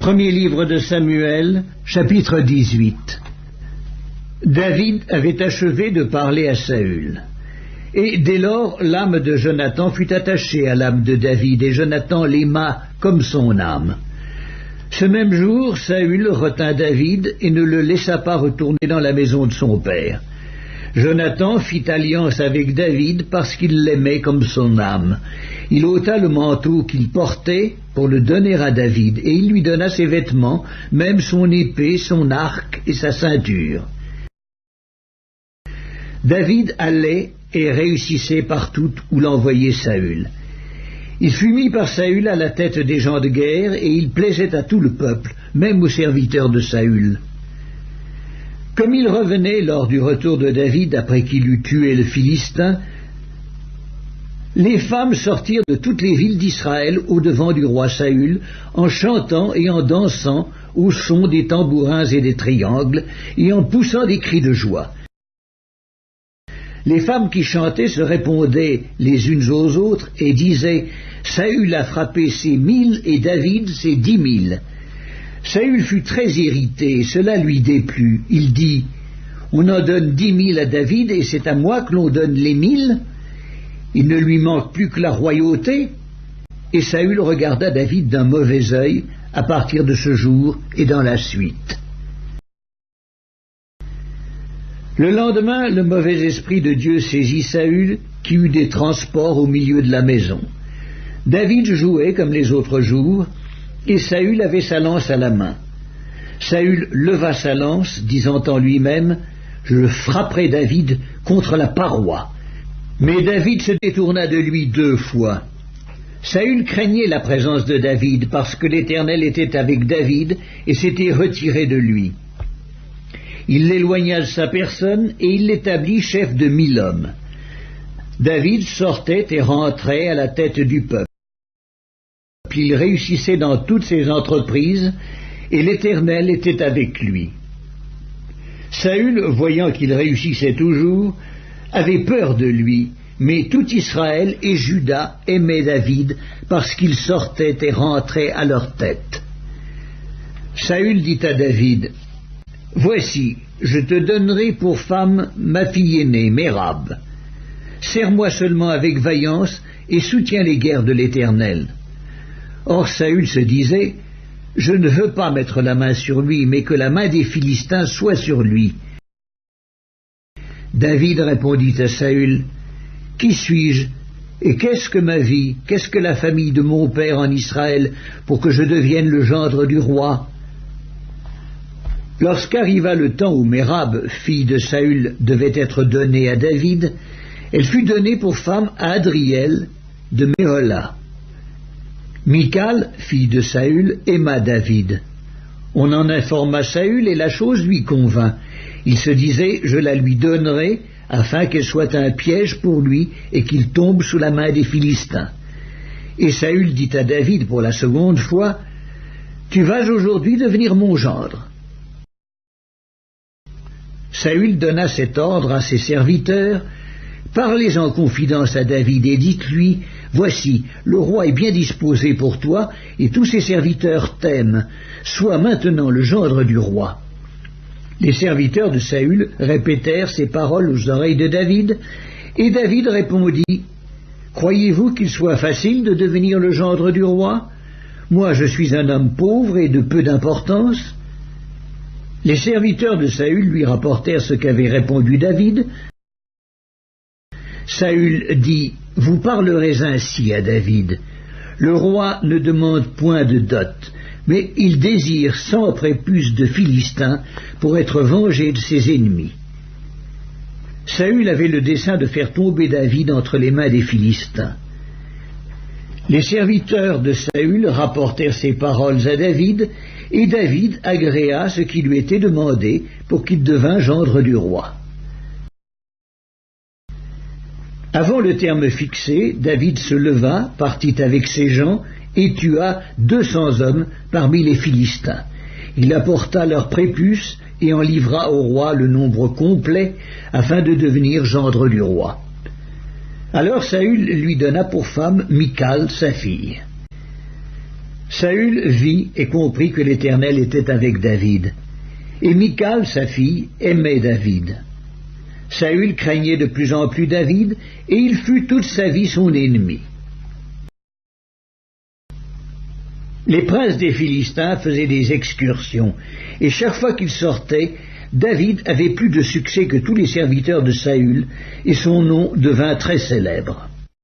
Premier livre de Samuel, chapitre 18. David avait achevé de parler à Saül. Et dès lors, l'âme de Jonathan fut attachée à l'âme de David, et Jonathan l'aima comme son âme. Ce même jour, Saül retint David et ne le laissa pas retourner dans la maison de son père. Jonathan fit alliance avec David parce qu'il l'aimait comme son âme. Il ôta le manteau qu'il portait pour le donner à David, et il lui donna ses vêtements, même son épée, son arc et sa ceinture. David allait et réussissait partout où l'envoyait Saül. Il fut mis par Saül à la tête des gens de guerre, et il plaisait à tout le peuple, même aux serviteurs de Saül. Comme il revenait lors du retour de David après qu'il eut tué le Philistin, les femmes sortirent de toutes les villes d'Israël au-devant du roi Saül, en chantant et en dansant au son des tambourins et des triangles, et en poussant des cris de joie. Les femmes qui chantaient se répondaient les unes aux autres et disaient « Saül a frappé ses 1000 et David ses 10 000 ». Saül fut très irrité, cela lui déplut. Il dit « On en donne 10 000 à David et c'est à moi que l'on donne les 1000 ?» Il ne lui manque plus que la royauté. Et Saül regarda David d'un mauvais œil à partir de ce jour et dans la suite. Le lendemain, le mauvais esprit de Dieu saisit Saül, qui eut des transports au milieu de la maison. David jouait comme les autres jours, et Saül avait sa lance à la main. Saül leva sa lance, disant en lui-même « Je frapperai David contre la paroi ». Mais David se détourna de lui 2 fois. Saül craignait la présence de David, parce que l'Éternel était avec David et s'était retiré de lui. Il l'éloigna de sa personne et il l'établit chef de 1000 hommes. David sortait et rentrait à la tête du peuple. Il réussissait dans toutes ses entreprises et l'Éternel était avec lui. Saül, voyant qu'il réussissait toujours, avait peur de lui, mais tout Israël et Juda aimaient David parce qu'il sortait et rentrait à leur tête. Saül dit à David « Voici, je te donnerai pour femme ma fille aînée, Mérab. Sers-moi seulement avec vaillance et soutiens les guerres de l'Éternel. » Or Saül se disait « Je ne veux pas mettre la main sur lui, mais que la main des Philistins soit sur lui. » David répondit à Saül « Qui suis-je et qu'est-ce que ma vie, qu'est-ce que la famille de mon père en Israël pour que je devienne le gendre du roi ?» Lorsqu'arriva le temps où Mérab, fille de Saül, devait être donnée à David, elle fut donnée pour femme à Adriel de Méhola. Michal, fille de Saül, aima David. On en informa Saül et la chose lui convint. Il se disait « Je la lui donnerai afin qu'elle soit un piège pour lui et qu'il tombe sous la main des Philistins. » Et Saül dit à David pour la seconde fois « Tu vas aujourd'hui devenir mon gendre. » Saül donna cet ordre à ses serviteurs « Parlez en confidence à David et dites-lui « Voici, le roi est bien disposé pour toi et tous ses serviteurs t'aiment. Sois maintenant le gendre du roi. » Les serviteurs de Saül répétèrent ces paroles aux oreilles de David, et David répondit « Croyez-vous qu'il soit facile de devenir le gendre du roi? Moi je suis un homme pauvre et de peu d'importance. » Les serviteurs de Saül lui rapportèrent ce qu'avait répondu David. Saül dit « Vous parlerez ainsi à David. Le roi ne demande point de dot, mais il désire 100 prépuces de Philistins pour être vengé de ses ennemis. » Saül avait le dessein de faire tomber David entre les mains des Philistins. Les serviteurs de Saül rapportèrent ces paroles à David, et David agréa ce qui lui était demandé pour qu'il devînt gendre du roi. Avant le terme fixé, David se leva, partit avec ses gens, et tua 200 hommes parmi les Philistins. Il apporta leurs prépuces et en livra au roi le nombre complet, afin de devenir gendre du roi. Alors Saül lui donna pour femme Michal, sa fille. Saül vit et comprit que l'Éternel était avec David. Et Michal, sa fille, aimait David. Saül craignait de plus en plus David, et il fut toute sa vie son ennemi. Les princes des Philistins faisaient des excursions, et chaque fois qu'ils sortaient, David avait plus de succès que tous les serviteurs de Saül, et son nom devint très célèbre.